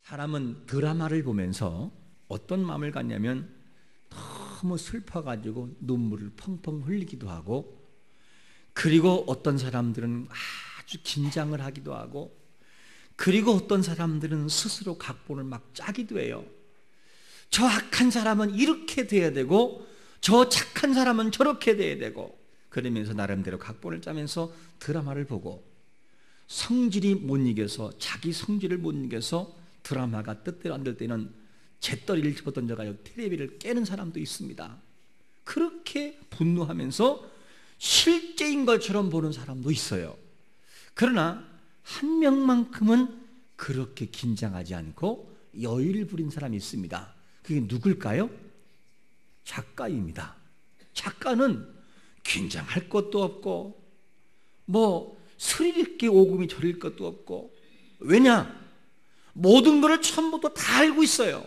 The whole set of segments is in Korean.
사람은 드라마를 보면서 어떤 마음을 갖냐면 너무 슬퍼가지고 눈물을 펑펑 흘리기도 하고, 그리고 어떤 사람들은 아주 긴장을 하기도 하고, 그리고 어떤 사람들은 스스로 각본을 막 짜기도 해요. 저 악한 사람은 이렇게 돼야 되고 저 착한 사람은 저렇게 돼야 되고, 그러면서 나름대로 각본을 짜면서 드라마를 보고, 성질이 못 이겨서, 자기 성질을 못 이겨서 드라마가 뜻대로 안 될 때는 재떨이를 집어던져가지고 텔레비를 깨는 사람도 있습니다. 그렇게 분노하면서 실제인 것처럼 보는 사람도 있어요. 그러나 한 명만큼은 그렇게 긴장하지 않고 여유를 부린 사람이 있습니다. 그게 누굴까요? 작가입니다. 작가는 긴장할 것도 없고 뭐 스릴 있게 오금이 저릴 것도 없고, 왜냐? 모든 것을 처음부터 다 알고 있어요.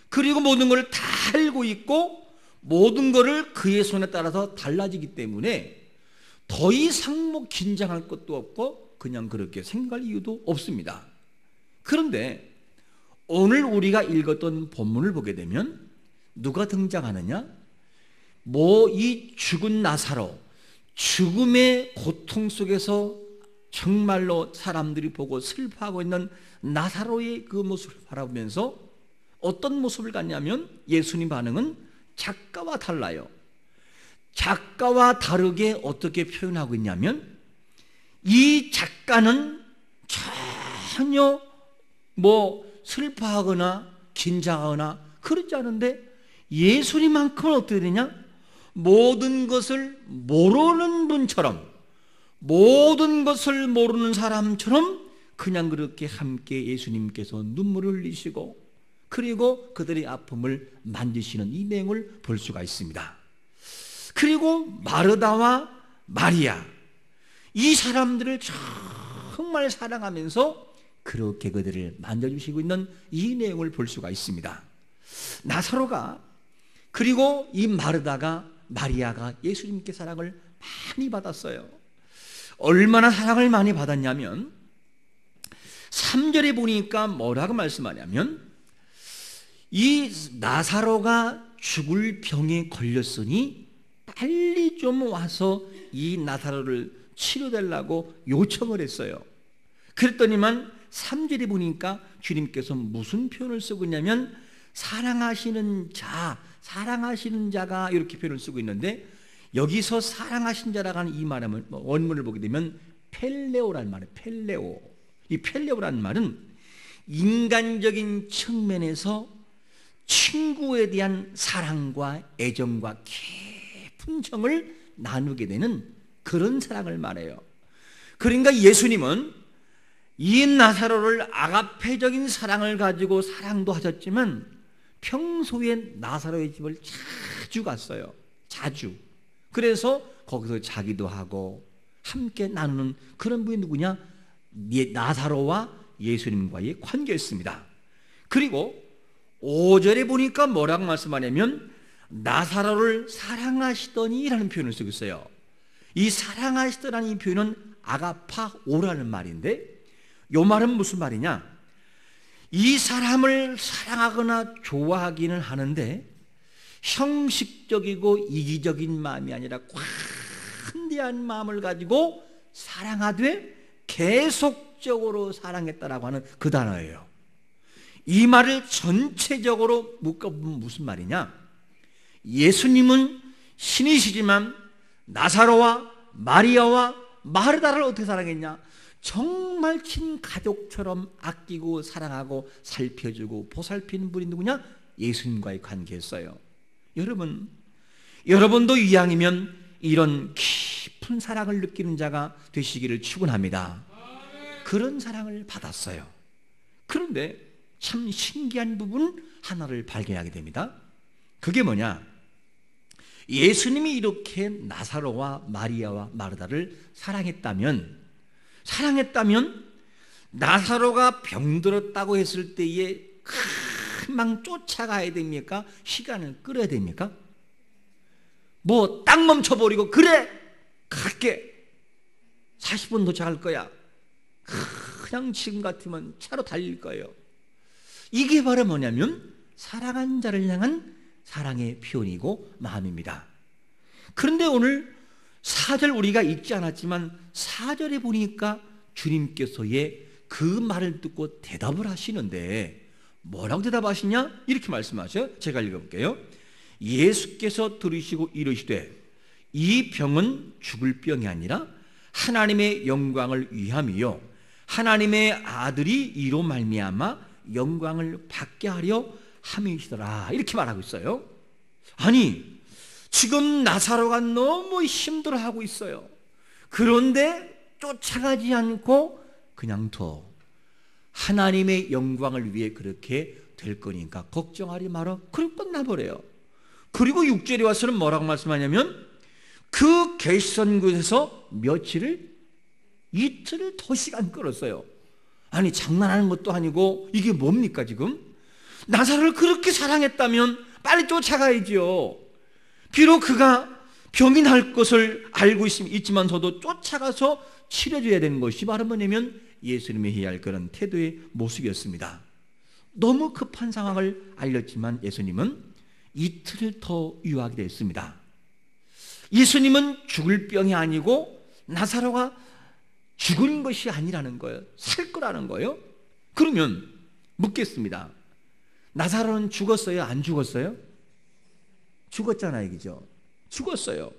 그리고 모든 것을 다 알고 있고 모든 것을 그의 손에 따라서 달라지기 때문에 더 이상 뭐 긴장할 것도 없고 그냥 그렇게 생각할 이유도 없습니다. 그런데 오늘 우리가 읽었던 본문을 보게 되면 누가 등장하느냐? 뭐 이 죽은 나사로, 죽음의 고통 속에서 정말로 사람들이 보고 슬퍼하고 있는 나사로의 그 모습을 바라보면서 어떤 모습을 갖냐면, 예수님 반응은 작가와 달라요. 작가와 다르게 어떻게 표현하고 있냐면, 이 작가는 전혀 뭐 슬퍼하거나 긴장하거나 그렇지 않은데, 예수님만큼은 어떻게 되냐? 모든 것을 모르는 분처럼, 모든 것을 모르는 사람처럼 그냥 그렇게 함께 예수님께서 눈물을 흘리시고, 그리고 그들의 아픔을 만지시는 이 내용을 볼 수가 있습니다. 그리고 마르다와 마리아, 이 사람들을 정말 사랑하면서 그렇게 그들을 만져주시고 있는 이 내용을 볼 수가 있습니다. 나사로가, 그리고 이 마르다가, 마리아가 예수님께 사랑을 많이 받았어요. 얼마나 사랑을 많이 받았냐면 3절에 보니까 뭐라고 말씀하냐면, 이 나사로가 죽을 병에 걸렸으니 빨리 좀 와서 이 나사로를 치료달라고 요청을 했어요. 그랬더니만 3절에 보니까 주님께서 무슨 표현을 쓰고 있냐면, 사랑하시는 자, 사랑하시는 자가 이렇게 표현을 쓰고 있는데, 여기서 사랑하신 자라고 하는 이 말은 원문을 보게 되면 펠레오라는 말이에요. 펠레오. 이 펠레오라는 말은 인간적인 측면에서 친구에 대한 사랑과 애정과 깊은 정을 나누게 되는 그런 사랑을 말해요. 그러니까 예수님은 이 나사로를 아가페적인 사랑을 가지고 사랑도 하셨지만 평소에 나사로의 집을 자주 갔어요. 자주. 그래서 거기서 자기도 하고 함께 나누는 그런 분이 누구냐? 나사로와 예수님과의 관계였습니다. 그리고 5절에 보니까 뭐라고 말씀하냐면, 나사로를 사랑하시더니 라는 표현을 쓰고 있어요. 이 사랑하시더라는 이 표현은 아가파오라는 말인데, 이 말은 무슨 말이냐? 이 사람을 사랑하거나 좋아하기는 하는데 형식적이고 이기적인 마음이 아니라 관대한 마음을 가지고 사랑하되 계속적으로 사랑했다라고 하는 그 단어예요. 이 말을 전체적으로 묶어보면 무슨 말이냐? 예수님은 신이시지만 나사로와 마리아와 마르다를 어떻게 사랑했냐? 정말 친가족처럼 아끼고 사랑하고 살펴주고 보살피는 분이 누구냐? 예수님과의 관계였어요. 여러분, 여러분도 이왕이면 이런 깊은 사랑을 느끼는 자가 되시기를 축원합니다. 그런 사랑을 받았어요. 그런데 참 신기한 부분 하나를 발견하게 됩니다. 그게 뭐냐? 예수님이 이렇게 나사로와 마리아와 마르다를 사랑했다면 나사로가 병들었다고 했을 때에 금방 쫓아가야 됩니까? 시간을 끌어야 됩니까? 뭐 딱 멈춰버리고 그래 갈게 40분 도착할 거야, 그냥 지금 같으면 차로 달릴 거예요. 이게 바로 뭐냐면 사랑한 자를 향한 사랑의 표현이고 마음입니다. 그런데 오늘 4절 우리가 읽지 않았지만 4절에 보니까 주님께서의 그 말을 듣고 대답을 하시는데 뭐라고 대답하시냐? 이렇게 말씀하셔요. 제가 읽어볼게요. 예수께서 들으시고 이르시되 이 병은 죽을 병이 아니라 하나님의 영광을 위함이요 하나님의 아들이 이로 말미암아 영광을 받게 하려 함이시더라. 이렇게 말하고 있어요. 아니 지금 나사로가 너무 힘들어하고 있어요. 그런데 쫓아가지 않고 그냥 둬. 하나님의 영광을 위해 그렇게 될 거니까 걱정하지 마라. 그리고 끝나버려요. 그리고 6절에 와서는 뭐라고 말씀하냐면 그 계시선 곳에서 이틀을 더 시간 끌었어요. 아니 장난하는 것도 아니고 이게 뭡니까 지금? 나사로를 그렇게 사랑했다면 빨리 쫓아가야지요. 비록 그가 병이 날 것을 알고 있지만서도 쫓아가서 치료해줘야 되는 것이 바로 뭐냐면 예수님이 해야 할 그런 태도의 모습이었습니다. 너무 급한 상황을 알렸지만 예수님은 이틀을 더 유하게 됐습니다. 예수님은 죽을 병이 아니고 나사로가 죽은 것이 아니라는 거예요. 살 거라는 거예요. 그러면 묻겠습니다. 나사로는 죽었어요? 안 죽었어요? 죽었잖아요, 그죠? 죽었어요.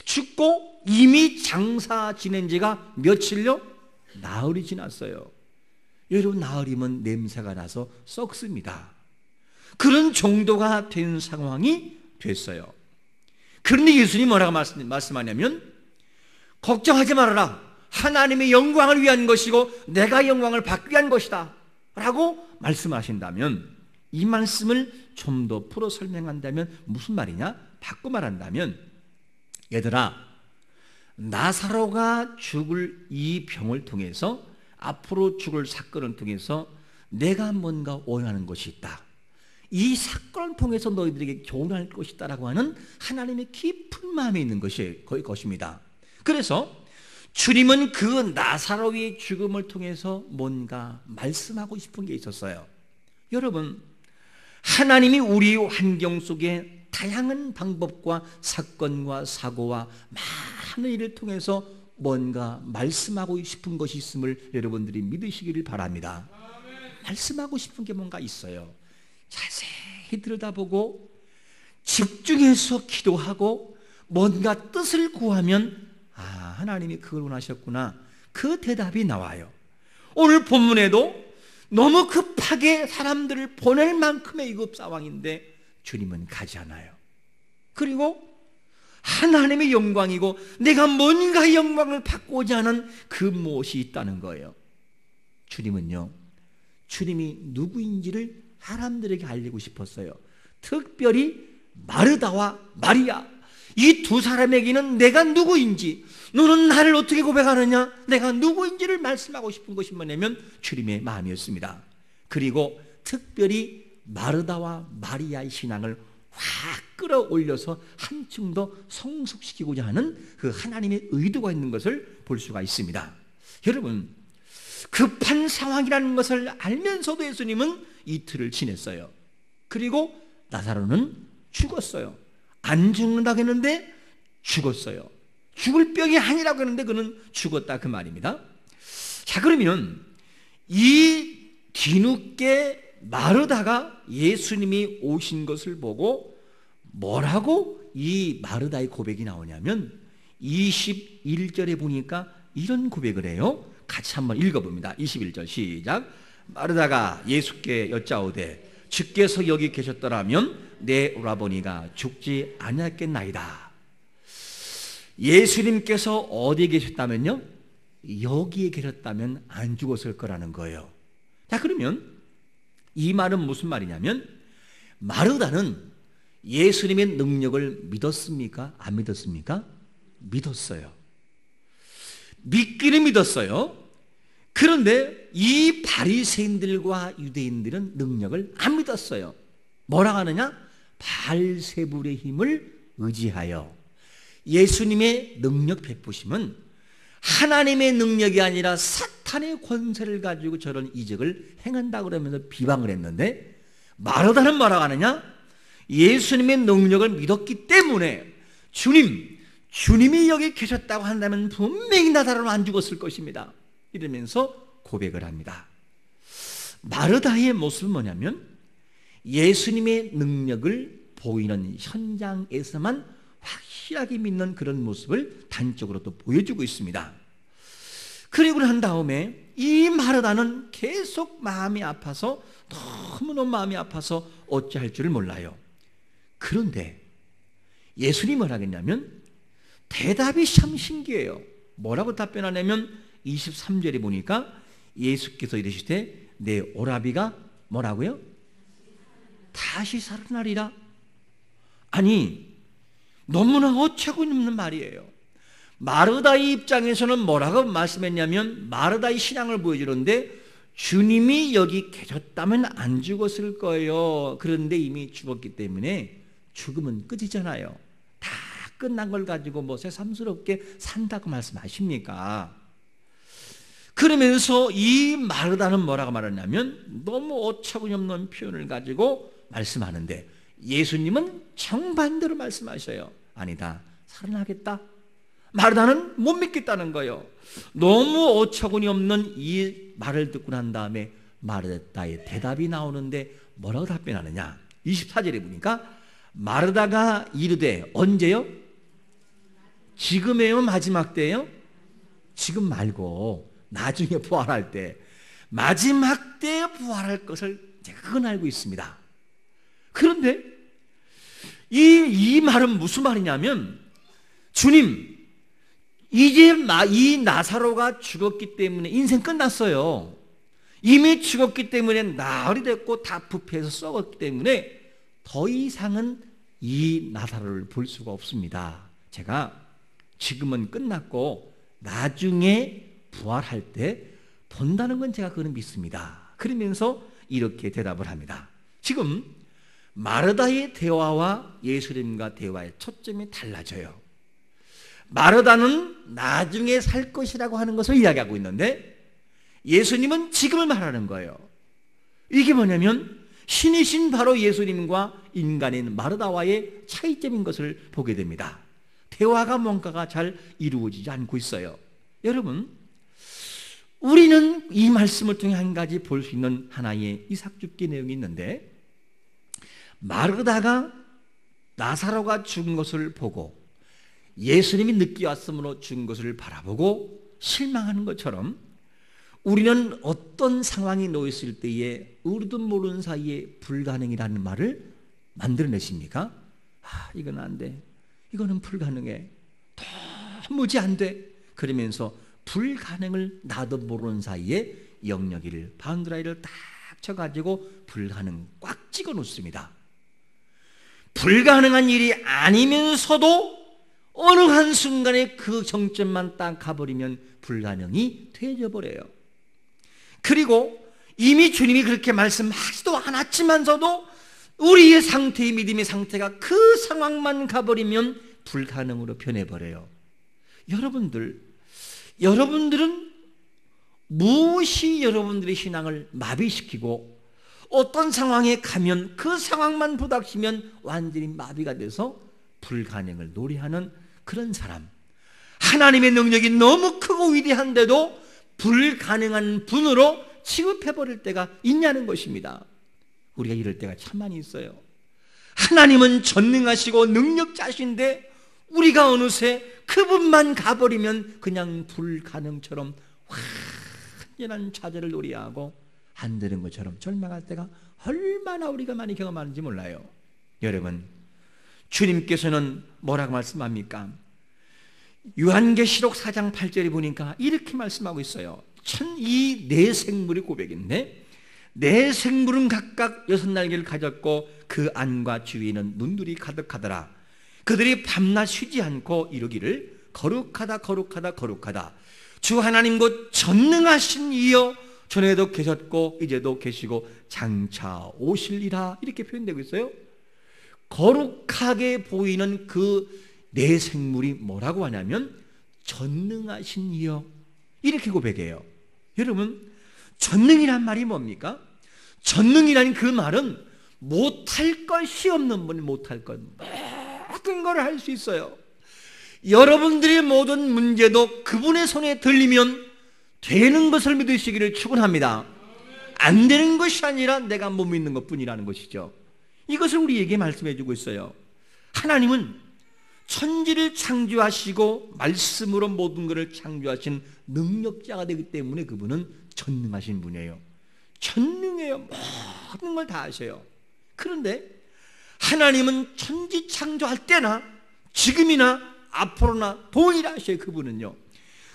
죽고 이미 장사 지낸 지가 며칠요? 나흘이 지났어요. 여러분 나흘이면 냄새가 나서 썩습니다. 그런 정도가 된 상황이 됐어요. 그런데 예수님이 뭐라고 말씀하냐면 걱정하지 말아라. 하나님의 영광을 위한 것이고 내가 영광을 받기 위한 것이다 라고 말씀하신다면 이 말씀을 좀 더 풀어 설명한다면 무슨 말이냐? 바꿔 말한다면 얘들아 나사로가 죽을 이 병을 통해서 앞으로 죽을 사건을 통해서 내가 뭔가 원하는 것이 있다. 이 사건을 통해서 너희들에게 교훈할 것이다 라고 하는 하나님의 깊은 마음에 있는 것이 거의 것입니다. 그래서 주님은 그 나사로의 죽음을 통해서 뭔가 말씀하고 싶은 게 있었어요. 여러분 하나님이 우리 환경 속에 다양한 방법과 사건과 사고와 많은 일을 통해서 뭔가 말씀하고 싶은 것이 있음을 여러분들이 믿으시기를 바랍니다. 말씀하고 싶은 게 뭔가 있어요. 자세히 들여다보고 집중해서 기도하고 뭔가 뜻을 구하면 하나님이 그걸 원하셨구나. 그 대답이 나와요. 오늘 본문에도 너무 급하게 사람들을 보낼 만큼의 위급 상황인데 주님은 가지 않아요. 그리고 하나님의 영광이고 내가 뭔가 영광을 받고자 하는 그 무엇이 있다는 거예요. 주님은요, 주님이 누구인지를 사람들에게 알리고 싶었어요. 특별히 마르다와 마리아 이 두 사람에게는 내가 누구인지, 너는 나를 어떻게 고백하느냐, 내가 누구인지를 말씀하고 싶은 것이 뭐냐면 주님의 마음이었습니다. 그리고 특별히 마르다와 마리아의 신앙을 확 끌어올려서 한층 더 성숙시키고자 하는 그 하나님의 의도가 있는 것을 볼 수가 있습니다. 여러분 급한 상황이라는 것을 알면서도 예수님은 이틀을 지냈어요. 그리고 나사로는 죽었어요. 안 죽는다고 했는데 죽었어요. 죽을 병이 아니라고 했는데 그는 죽었다 그 말입니다. 자, 그러면 이 뒤늦게 마르다가 예수님이 오신 것을 보고 뭐라고 이 마르다의 고백이 나오냐면 21절에 보니까 이런 고백을 해요. 같이 한번 읽어봅니다. 21절 시작. 마르다가 예수께 여짜오되 주께서 여기 계셨더라면 내 오라버니가 죽지 아니었겠나이다. 예수님께서 어디에 계셨다면요? 여기에 계셨다면 안 죽었을 거라는 거예요. 자, 그러면 이 말은 무슨 말이냐면 마르다는 예수님의 능력을 믿었습니까? 안 믿었습니까? 믿었어요. 믿기는 믿었어요. 그런데 이 바리새인들과 유대인들은 능력을 안 믿었어요. 뭐라고 하느냐? 바알세불의 힘을 의지하여. 예수님의 능력 베푸심은 하나님의 능력이 아니라 산의 권세를 가지고 저런 이적을 행한다 그러면서 비방을 했는데, 마르다는 뭐라고 하느냐? 예수님의 능력을 믿었기 때문에 주님이 여기 계셨다고 한다면 분명히 나사로는 안 죽었을 것입니다, 이러면서 고백을 합니다. 마르다의 모습은 뭐냐면 예수님의 능력을 보이는 현장에서만 확실하게 믿는 그런 모습을 단적으로 또 보여주고 있습니다. 그리고 난 다음에 이 마르다는 계속 마음이 아파서, 너무너무 마음이 아파서 어찌할 줄을 몰라요. 그런데 예수님이 뭐라 하겠냐면 대답이 참 신기해요. 뭐라고 답변하냐면 23절에 보니까 예수께서 이르시되 내 오라비가 뭐라고요? 다시 살아나리라. 아니, 너무나 어처구니없는 말이에요. 마르다의 입장에서는 뭐라고 말씀했냐면, 마르다의 신앙을 보여주는데 주님이 여기 계셨다면 안 죽었을 거예요. 그런데 이미 죽었기 때문에 죽음은 끝이잖아요. 다 끝난 걸 가지고 뭐 새삼스럽게 산다고 말씀하십니까? 그러면서 이 마르다는 뭐라고 말하냐면 너무 어처구니없는 표현을 가지고 말씀하는데, 예수님은 정반대로 말씀하셔요. 아니다, 살아나겠다. 마르다는 못 믿겠다는 거예요. 너무 어처구니없는 이 말을 듣고 난 다음에 마르다의 대답이 나오는데 뭐라고 답변하느냐? 24절에 보니까 마르다가 이르되, 언제요? 지금이에요? 마지막 때예요? 지금 말고 나중에 부활할 때, 마지막 때에 부활할 것을 제가 그건 알고 있습니다. 그런데 이 말은 무슨 말이냐면, 주님, 이제 이 나사로가 죽었기 때문에 인생 끝났어요. 이미 죽었기 때문에 나흘이 됐고 다 부패해서 썩었기 때문에 더 이상은 이 나사로를 볼 수가 없습니다. 제가 지금은 끝났고 나중에 부활할 때 본다는 건 제가 그건 믿습니다. 그러면서 이렇게 대답을 합니다. 지금 마르다의 대화와 예수님과 대화의 초점이 달라져요. 마르다는 나중에 살 것이라고 하는 것을 이야기하고 있는데 예수님은 지금을 말하는 거예요. 이게 뭐냐면 신이신 바로 예수님과 인간인 마르다와의 차이점인 것을 보게 됩니다. 대화가 뭔가가 잘 이루어지지 않고 있어요. 여러분, 우리는 이 말씀을 통해 한 가지 볼 수 있는 하나의 이삭줍기 내용이 있는데, 마르다가 나사로가 죽은 것을 보고 예수님이 늦게 왔으므로 죽은 것을 바라보고 실망하는 것처럼 우리는 어떤 상황이 놓였을 때에 우리도 모르는 사이에 불가능이라는 말을 만들어내십니까? 이건 안 돼, 이거는 불가능해, 도무지 안 돼, 그러면서 불가능을 나도 모르는 사이에 영역이를 바운드라이를 딱 쳐가지고 불가능 꽉 찍어 놓습니다. 불가능한 일이 아니면서도 어느 한순간에 그 정점만 딱 가버리면 불가능이 되어져 버려요. 그리고 이미 주님이 그렇게 말씀하지도 않았지만서도 우리의 상태의 믿음의 상태가 그 상황만 가버리면 불가능으로 변해버려요. 여러분들은 무엇이 여러분들의 신앙을 마비시키고 어떤 상황에 가면 그 상황만 부닥치면 완전히 마비가 돼서 불가능을 노래하는 그런 사람, 하나님의 능력이 너무 크고 위대한데도 불가능한 분으로 취급해버릴 때가 있냐는 것입니다. 우리가 이럴 때가 참 많이 있어요. 하나님은 전능하시고 능력자신데 우리가 어느새 그분만 가버리면 그냥 불가능처럼 완전한 좌절을 노래하고 안 되는 것처럼 절망할 때가 얼마나 우리가 많이 경험하는지 몰라요. 여러분, 주님께서는 뭐라고 말씀합니까? 요한계시록 4장 8절에 보니까 이렇게 말씀하고 있어요. 이 네 생물의 고백인데, 네 생물은 각각 6날개를 가졌고 그 안과 주위에는 눈들이 가득하더라. 그들이 밤낮 쉬지 않고 이르기를 거룩하다 거룩하다 거룩하다, 주 하나님 곧 전능하신 이여 전에도 계셨고 이제도 계시고 장차 오실이라, 이렇게 표현되고 있어요. 거룩하게 보이는 그 네 생물이 뭐라고 하냐면 전능하신 이여, 이렇게 고백해요. 여러분, 전능이란 말이 뭡니까? 전능이라는 그 말은 못할 것이 없는 분이 못할 것, 모든 걸 할 수 있어요. 여러분들의 모든 문제도 그분의 손에 들리면 되는 것을 믿으시기를 축원합니다. 안 되는 것이 아니라 내가 못 믿는 것뿐이라는 것이죠. 이것을 우리에게 말씀해 주고 있어요. 하나님은 천지를 창조하시고 말씀으로 모든 것을 창조하신 능력자가 되기 때문에 그분은 전능하신 분이에요. 전능해요. 모든 걸 다 하셔요. 그런데 하나님은 천지 창조할 때나 지금이나 앞으로나 동일하셔요. 그분은요.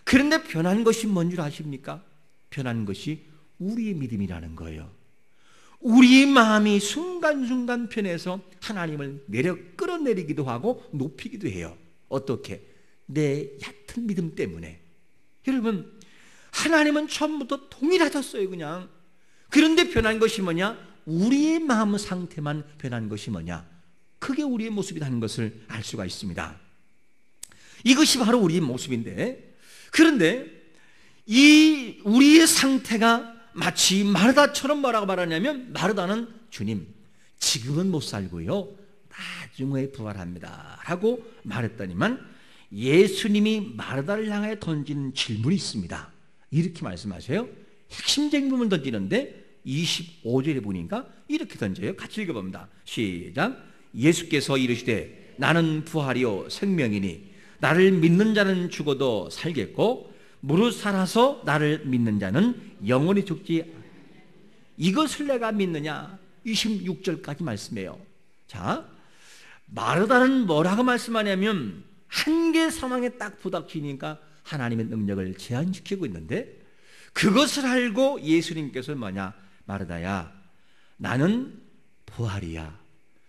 그런데 변한 것이 뭔 줄 아십니까? 변한 것이 우리의 믿음이라는 거예요. 우리의 마음이 순간순간 변해서 하나님을 끌어내리기도 하고 높이기도 해요. 어떻게? 내 얕은 믿음 때문에. 여러분, 하나님은 처음부터 동일하셨어요. 그냥. 그런데 변한 것이 뭐냐? 우리의 마음 상태만 변한 것이 뭐냐? 그게 우리의 모습이라는 것을 알 수가 있습니다. 이것이 바로 우리의 모습인데, 그런데 이 우리의 상태가 마치 마르다처럼 뭐라고 말하냐면, 마르다는 주님, 지금은 못 살고요, 나중에 부활합니다 라고 말했더니만 예수님이 마르다를 향해 던지는 질문이 있습니다. 이렇게 말씀하세요. 핵심적인 부분을 던지는데 25절에 보니까 이렇게 던져요. 같이 읽어봅니다. 시작. 예수께서 이르시되 나는 부활이요 생명이니 나를 믿는 자는 죽어도 살겠고 무릇 살아서 나를 믿는 자는 영원히 죽지 않으리라. 이것을 내가 믿느냐? 26절까지 말씀해요. 자, 마르다는 뭐라고 말씀하냐면 한계 상황에 딱 부닥치니까 하나님의 능력을 제한시키고 있는데, 그것을 알고 예수님께서 뭐냐? 마르다야, 나는 부활이야,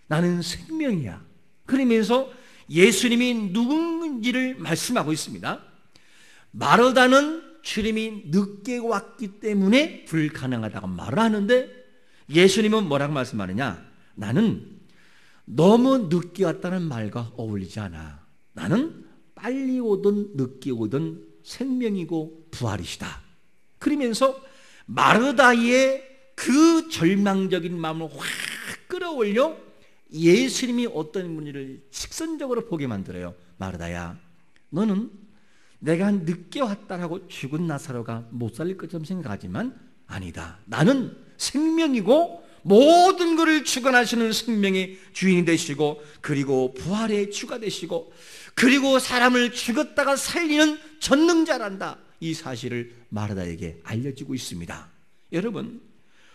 나는 생명이야. 그러면서 예수님이 누군지를 말씀하고 있습니다. 마르다는 주님이 늦게 왔기 때문에 불가능하다고 말을 하는데, 예수님은 뭐라고 말씀하느냐? 나는 너무 늦게 왔다는 말과 어울리지 않아. 나는 빨리 오든 늦게 오든 생명이고 부활이시다. 그러면서 마르다의 그 절망적인 마음을 확 끌어올려 예수님이 어떤 분인지를 직선적으로 보게 만들어요. 마르다야, 너는 내가 늦게 왔다라고 죽은 나사로가 못 살릴 것처럼 생각하지만 아니다. 나는 생명이고 모든 것을 주관하시는 생명의 주인이 되시고, 그리고 부활의 주가 되시고, 그리고 사람을 죽었다가 살리는 전능자란다. 이 사실을 마르다에게 알려지고 있습니다. 여러분,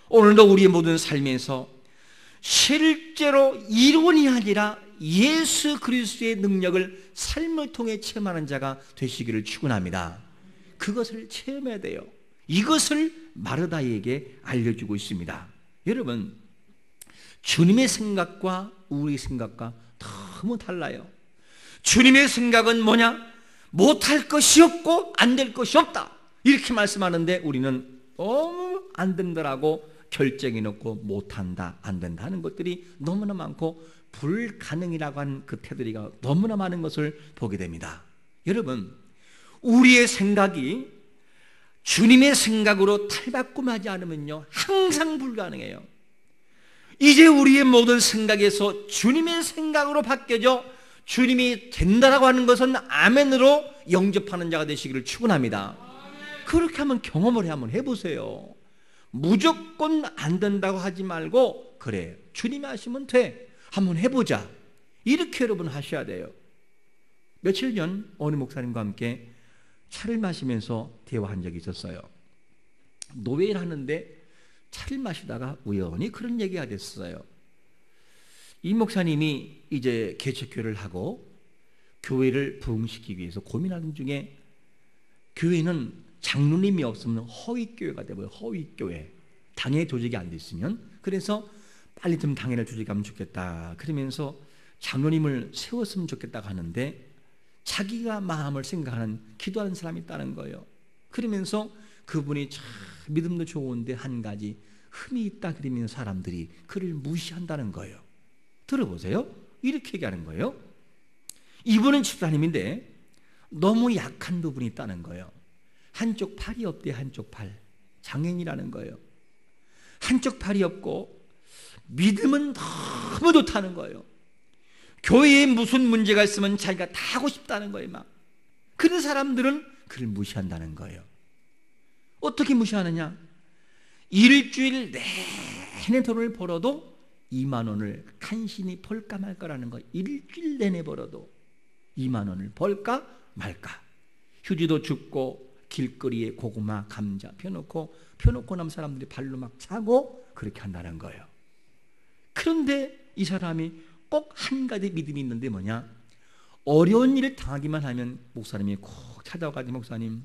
오늘도 우리의 모든 삶에서 실제로 이론이 아니라 예수 그리스도의 능력을 삶을 통해 체험하는 자가 되시기를 축원합니다. 그것을 체험해야 돼요. 이것을 마르다에게 알려주고 있습니다. 여러분, 주님의 생각과 우리의 생각과 너무 달라요. 주님의 생각은 뭐냐? 못할 것이 없고 안 될 것이 없다, 이렇게 말씀하는데 우리는 너무 안 된다라고 결정해 놓고 못한다, 안 된다 하는 것들이 너무나 많고, 불가능이라고 하는 그 태도가 너무나 많은 것을 보게 됩니다. 여러분, 우리의 생각이 주님의 생각으로 탈바꿈하지 않으면요, 항상 불가능해요. 이제 우리의 모든 생각에서 주님의 생각으로 바뀌어져 주님이 된다라고 하는 것은 아멘으로 영접하는 자가 되시기를 축원합니다. 그렇게 한번 경험을 한번 해보세요. 무조건 안 된다고 하지 말고, 그래, 주님이 하시면 돼, 한번 해보자, 이렇게 여러분 하셔야 돼요. 며칠 전 어느 목사님과 함께 차를 마시면서 대화한 적이 있었어요. 노예를 하는데 차를 마시다가 우연히 그런 얘기가 됐어요. 이 목사님이 이제 개척교회를 하고 교회를 부흥시키기 위해서 고민하는 중에, 교회는 장로님이 없으면 허위교회가 되고요. 허위교회, 당회 조직이 안 돼 있으면. 그래서 빨리 좀 당회를 조직하면 좋겠다, 그러면서 장로님을 세웠으면 좋겠다고 하는데, 자기가 마음을 생각하는 기도하는 사람이 있다는 거예요. 그러면서 그분이 참 믿음도 좋은데 한 가지 흠이 있다 그러면 사람들이 그를 무시한다는 거예요. 들어보세요. 이렇게 얘기하는 거예요. 이분은 집사님인데 너무 약한 부분이 있다는 거예요. 한쪽 팔이 없대, 한쪽 팔. 장애인이라는 거예요. 한쪽 팔이 없고 믿음은 너무 좋다는 거예요. 교회에 무슨 문제가 있으면 자기가 다 하고 싶다는 거예요. 막 그런 사람들은 그를 무시한다는 거예요. 어떻게 무시하느냐? 일주일 내내 돈을 벌어도 2만 원을 간신히 벌까 말까라는 거예요. 일주일 내내 벌어도 2만 원을 벌까 말까. 휴지도 줍고 길거리에 고구마, 감자 펴놓고 나면 사람들이 발로 막 차고 그렇게 한다는 거예요. 그런데 이 사람이 꼭 한 가지 믿음이 있는데 뭐냐? 어려운 일을 당하기만 하면 목사님이 꼭 찾아와가지고 목사님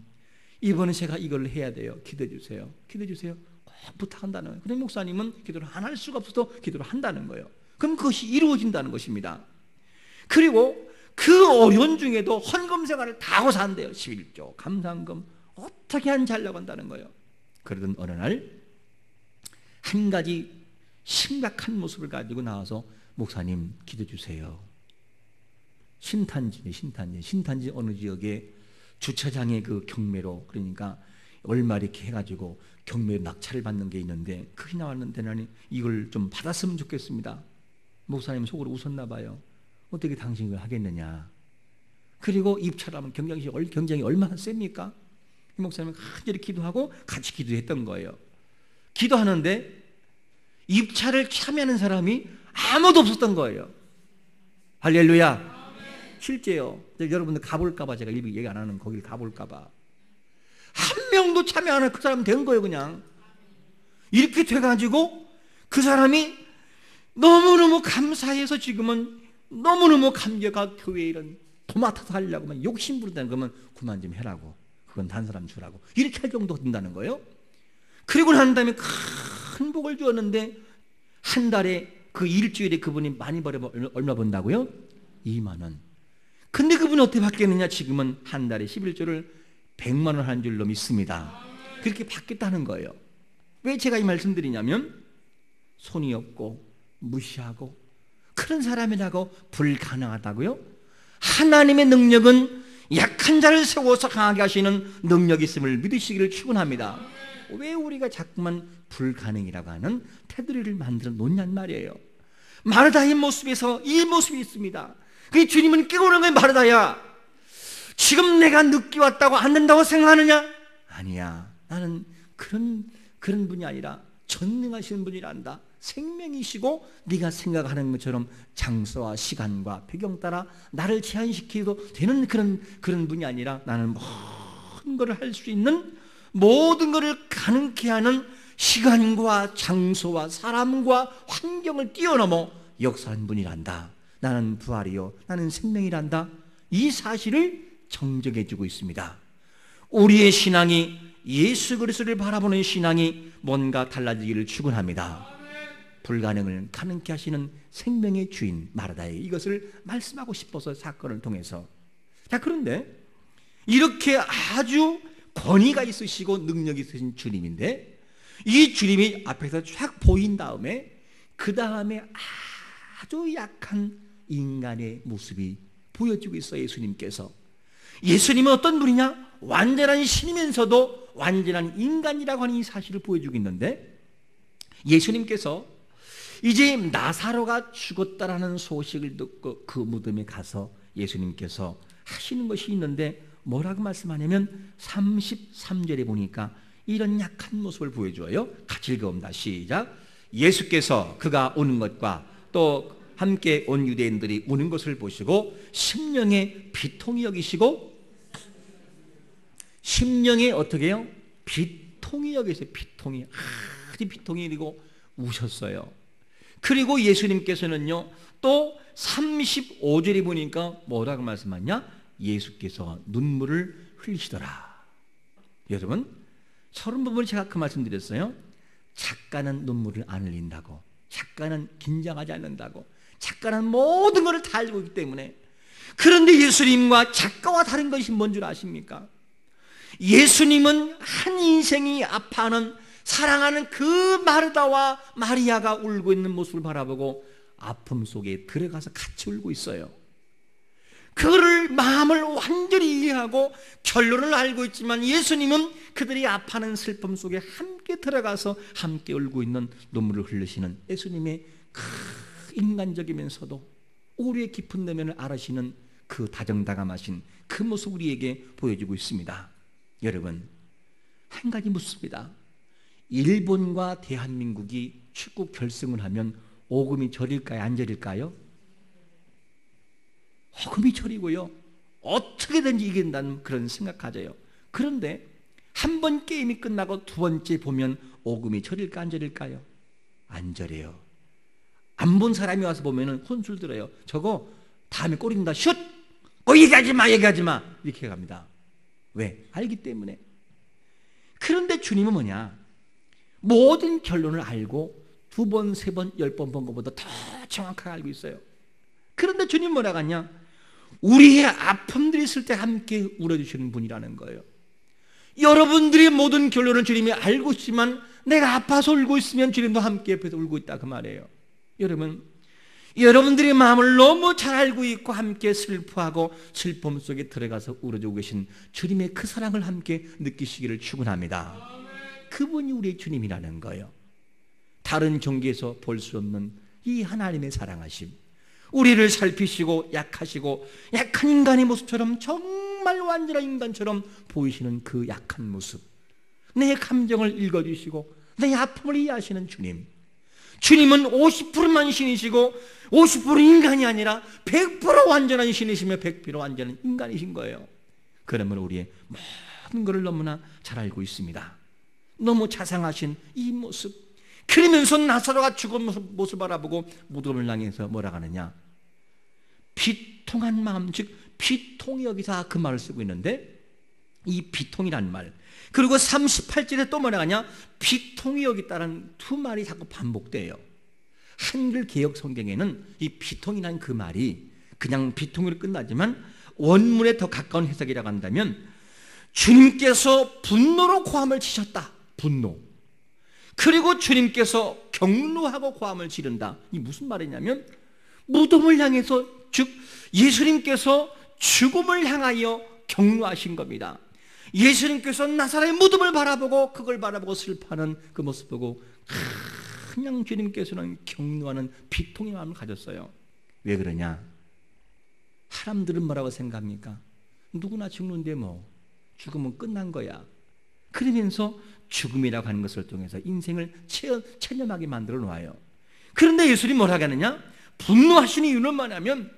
이번에 제가 이걸 해야 돼요. 기도해 주세요. 기도해 주세요. 꼭 부탁한다는 거예요. 그런데 목사님은 기도를 안 할 수가 없어서 기도를 한다는 거예요. 그럼 그것이 이루어진다는 것입니다. 그리고 그 어려운 중에도 헌금 생활을 다 하고 산대요. 11조, 감상금 어떻게 하면 잘 나간다는 거예요. 그러던 어느 날 한 가지 심각한 모습을 가지고 나와서 목사님 기도해 주세요. 신탄지 어느 지역에 주차장에 그 경매로 그러니까 얼마 이렇게 해가지고 경매로 낙찰을 받는 게 있는데 그게 나왔는데 나는 이걸 좀 받았으면 좋겠습니다. 목사님 속으로 웃었나 봐요. 어떻게 당신이 이걸 하겠느냐. 그리고 입찰하면 경쟁이 얼마나 셉니까? 목사님은 간절히 기도하고 같이 기도했던 거예요. 기도하는데 입찰을 참여하는 사람이 아무도 없었던 거예요. 할렐루야. 실제요. 여러분들 가볼까 봐 제가 얘기 안 하는 거길 가볼까 봐. 한 명도 참여 안 하는 그 사람 된 거예요. 그냥 이렇게 돼가지고 그 사람이 너무너무 감사해서 지금은 너무너무 감격하고 교회에 이런 도맡아서 하려고 욕심 부른다는 거면 그만 좀 해라고. 그건 다른 사람 주라고. 이렇게 할 정도가 된다는 거예요. 그리고 난 다음에 큰 복을 주었는데 한 달에 그 일주일에 그분이 많이 벌면 얼마 번다고요? 2만 원. 근데 그분이 어떻게 바뀌었느냐? 지금은 한 달에 11조를 100만 원 하는 줄로 믿습니다. 그렇게 바뀌었다는 거예요. 왜 제가 이 말씀드리냐면 손이 없고 무시하고 그런 사람이라고 불가능하다고요? 하나님의 능력은 약한 자를 세워서 강하게 하시는 능력이 있음을 믿으시기를 축원합니다. 왜 우리가 자꾸만 불가능이라고 하는 테두리를 만들어 놓냔 말이에요. 마르다의 모습에서 이 모습이 있습니다. 그 주님은 깨우는 거예요. 마르다야, 지금 내가 늦게 왔다고 안 된다고 생각하느냐? 아니야. 나는 그런 분이 아니라 전능하시는 분이란다. 생명이시고 네가 생각하는 것처럼 장소와 시간과 배경 따라 나를 제한시키도 되는 그런 분이 아니라 나는 모든 것을 할 수 있는, 모든 것을 가능케 하는 시간과 장소와 사람과 환경을 뛰어넘어 역사하는 분이란다. 나는 부활이요 나는 생명이란다. 이 사실을 정정해 주고 있습니다. 우리의 신앙이 예수 그리스도를 바라보는 신앙이 뭔가 달라지기를 축원합니다. 불가능을 가능케 하시는 생명의 주인 마르다에 이것을 말씀하고 싶어서 사건을 통해서. 자, 그런데 이렇게 아주 권위가 있으시고 능력이 있으신 주님인데 이 주님이 앞에서 쫙 보인 다음에 그 다음에 아주 약한 인간의 모습이 보여지고 있어요. 예수님께서. 예수님은 어떤 분이냐? 완전한 신이면서도 완전한 인간이라고 하는 이 사실을 보여주고 있는데 예수님께서 이제 나사로가 죽었다라는 소식을 듣고 그 무덤에 가서 예수님께서 하시는 것이 있는데 뭐라고 말씀하냐면 33절에 보니까 이런 약한 모습을 보여줘요. 같이 읽어봅니다. 시작. 예수께서 그가 오는 것과 또 함께 온 유대인들이 우는 것을 보시고 심령에 비통히 여기시고, 심령에 어떻게 해요? 비통히 여기세요. 비통히, 아주 비통히 여기고 우셨어요. 그리고 예수님께서는요 또 35절에 보니까 뭐라고 말씀하냐? 예수께서 눈물을 흘리시더라. 여러분, 서른 번을 제가 그 말씀 드렸어요. 작가는 눈물을 안 흘린다고, 작가는 긴장하지 않는다고, 작가는 모든 것을 다 알고 있기 때문에. 그런데 예수님과 작가와 다른 것이 뭔 줄 아십니까? 예수님은 한 인생이 아파하는, 사랑하는 그 마르다와 마리아가 울고 있는 모습을 바라보고 아픔 속에 들어가서 같이 울고 있어요. 그거를 마음을 완전히 이해하고 결론을 알고 있지만 예수님은 그들이 아파하는 슬픔 속에 함께 들어가서 함께 울고 있는 눈물을 흘리시는 예수님의 그 인간적이면서도 우리의 깊은 내면을 알으시는 그 다정다감하신 그 모습 우리에게 보여주고 있습니다. 여러분, 한 가지 묻습니다. 일본과 대한민국이 축구 결승을 하면 오금이 저릴까요? 안 저릴까요? 오금이 저리고요. 어떻게든지 이긴다는 그런 생각 가져요. 그런데 한 번 게임이 끝나고 두 번째 보면 오금이 저릴까 안 저릴까요? 안 저려요. 안 본 사람이 와서 보면 혼술 들어요. 저거 다음에 골인다. 슛! 얘기하지 마, 얘기하지 마. 이렇게 갑니다. 왜? 알기 때문에. 그런데 주님은 뭐냐? 모든 결론을 알고 두 번, 세 번, 10번 본 것보다 더 정확하게 알고 있어요. 그런데 주님 뭐라고 하냐? 우리의 아픔들이 있을 때 함께 울어주시는 분이라는 거예요. 여러분들의 모든 결론을 주님이 알고 있지만 내가 아파서 울고 있으면 주님도 함께 옆에서 울고 있다 그 말이에요. 여러분, 여러분들의 마음을 너무 잘 알고 있고 함께 슬퍼하고 슬픔 속에 들어가서 울어주고 계신 주님의 그 사랑을 함께 느끼시기를 축원합니다. 그분이 우리의 주님이라는 거예요. 다른 종교에서 볼 수 없는 이 하나님의 사랑하심, 우리를 살피시고 약하시고 약한 인간의 모습처럼 정말 완전한 인간처럼 보이시는 그 약한 모습, 내 감정을 읽어주시고 내 아픔을 이해하시는 주님. 주님은 50%만 신이시고 50% 인간이 아니라 100% 완전한 신이시며 100% 완전한 인간이신 거예요. 그러면 우리의 모든 것을 너무나 잘 알고 있습니다. 너무 자상하신 이 모습. 그러면서 나사로가 죽은 모습을 바라보고 무덤을 향해서 뭐라고 하느냐? 비통한 마음, 즉 비통이 여기서 그 말을 쓰고 있는데 이 비통이란 말, 그리고 38절에 또 뭐라고 하냐? 비통이 여기 있다는 두 말이 자꾸 반복돼요. 한글 개역 성경에는 이 비통이란 그 말이 그냥 비통으로 끝나지만 원문에 더 가까운 해석이라고 한다면 주님께서 분노로 고함을 치셨다. 분노. 그리고 주님께서 경노하고 고함을 지른다. 이 무슨 말이냐면 무덤을 향해서, 즉 예수님께서 죽음을 향하여 경노하신 겁니다. 예수님께서 나사렛의 무덤을 바라보고 그걸 바라보고 슬퍼하는 그 모습 보고 그냥 주님께서는 경노하는 비통의 마음을 가졌어요. 왜 그러냐? 사람들은 뭐라고 생각합니까? 누구나 죽는데 뭐 죽으면 끝난 거야. 그러면서 죽음이라고 하는 것을 통해서 인생을 체념하게 만들어 놓아요. 그런데 예수님이 뭐라고 하느냐? 분노하시는 이유는 뭐냐면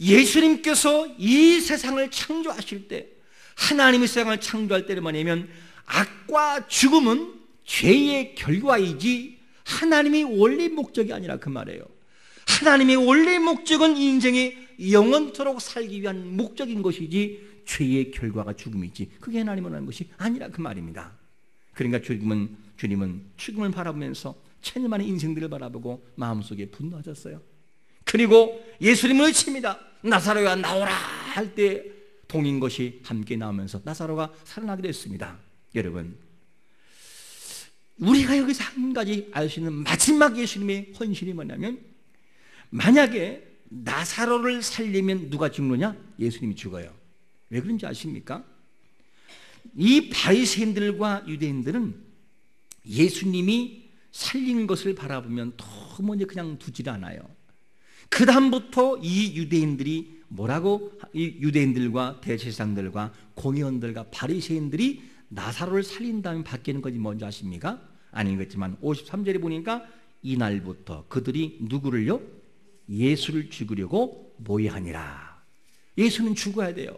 예수님께서 이 세상을 창조하실 때, 하나님이 세상을 창조할 때는 뭐냐면 악과 죽음은 죄의 결과이지 하나님의 원래 목적이 아니라 그 말이에요. 하나님의 원래 목적은 인생이 영원토록 살기 위한 목적인 것이지 죄의 결과가 죽음이지 그게 하나님이 원하는 것이 아니라 그 말입니다. 그러니까 주님은 죽음을 바라보면서 체념하는 인생들을 바라보고 마음속에 분노하셨어요. 그리고 예수님을 외칩니다. 나사로야 나오라 할 때 동인 것이 함께 나오면서 나사로가 살아나게 됐습니다. 여러분, 우리가 여기서 한 가지 알 수 있는 마지막 예수님의 헌신이 뭐냐면 만약에 나사로를 살리면 누가 죽느냐? 예수님이 죽어요. 왜 그런지 아십니까? 이 바리새인들과 유대인들은 예수님이 살린 것을 바라보면 너무 그냥 두질 않아요. 그 다음부터 이 유대인들이 뭐라고, 이 유대인들과 대제사장들과 공의원들과 바리새인들이 나사로를 살린 다음에 바뀌는 것이 뭔지 아십니까? 아니겠지만 53절에 보니까 이날부터 그들이 누구를요? 예수를 죽이려고 모의하니라. 예수는 죽어야 돼요.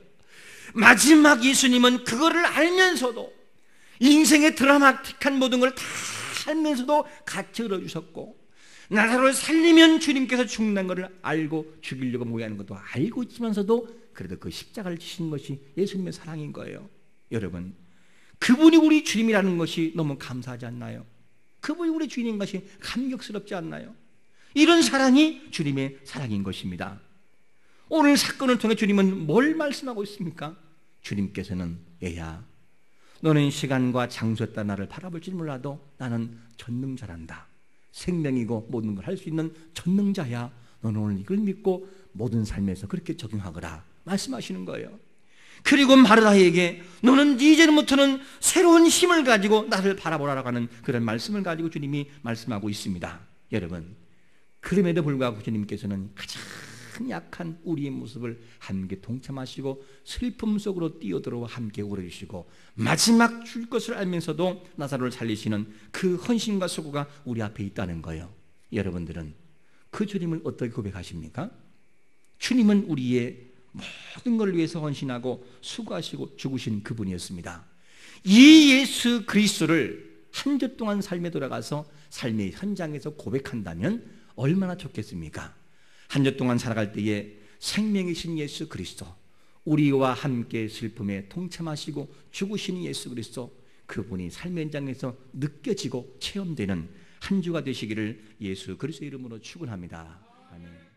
마지막 예수님은 그거를 알면서도 인생의 드라마틱한 모든 걸 다 알면서도 같이 얻어주셨고, 나사로를 살리면 주님께서 죽는 것을 알고 죽이려고 모의하는 것도 알고 있으면서도 그래도 그 십자가를 지신 것이 예수님의 사랑인 거예요. 여러분, 그분이 우리 주님이라는 것이 너무 감사하지 않나요? 그분이 우리 주님인 것이 감격스럽지 않나요? 이런 사랑이 주님의 사랑인 것입니다. 오늘 사건을 통해 주님은 뭘 말씀하고 있습니까? 주님께서는 얘야, 너는 시간과 장소에 따라 나를 바라볼지 몰라도 나는 전능자란다. 생명이고 모든 걸 할 수 있는 전능자야. 너는 오늘 이걸 믿고 모든 삶에서 그렇게 적용하거라 말씀하시는 거예요. 그리고 마르다에게 너는 이제부터는 새로운 힘을 가지고 나를 바라보라라고 하는 그런 말씀을 가지고 주님이 말씀하고 있습니다. 여러분, 그럼에도 불구하고 주님께서는 가장 약한 우리의 모습을 함께 동참하시고 슬픔 속으로 뛰어들어 함께 울어주시고 마지막 줄 것을 알면서도 나사로를 살리시는 그 헌신과 수고가 우리 앞에 있다는 거예요. 여러분들은 그 주님을 어떻게 고백하십니까? 주님은 우리의 모든 걸 위해서 헌신하고 수고하시고 죽으신 그분이었습니다. 이 예수 그리스도를 한 주 동안 삶에 돌아가서 삶의 현장에서 고백한다면 얼마나 좋겠습니까? 한 주 동안 살아갈 때에 생명이신 예수 그리스도, 우리와 함께 슬픔에 동참하시고 죽으신 예수 그리스도, 그분이 삶의 현장에서 느껴지고 체험되는 한 주가 되시기를 예수 그리스도의 이름으로 축원합니다. 아멘.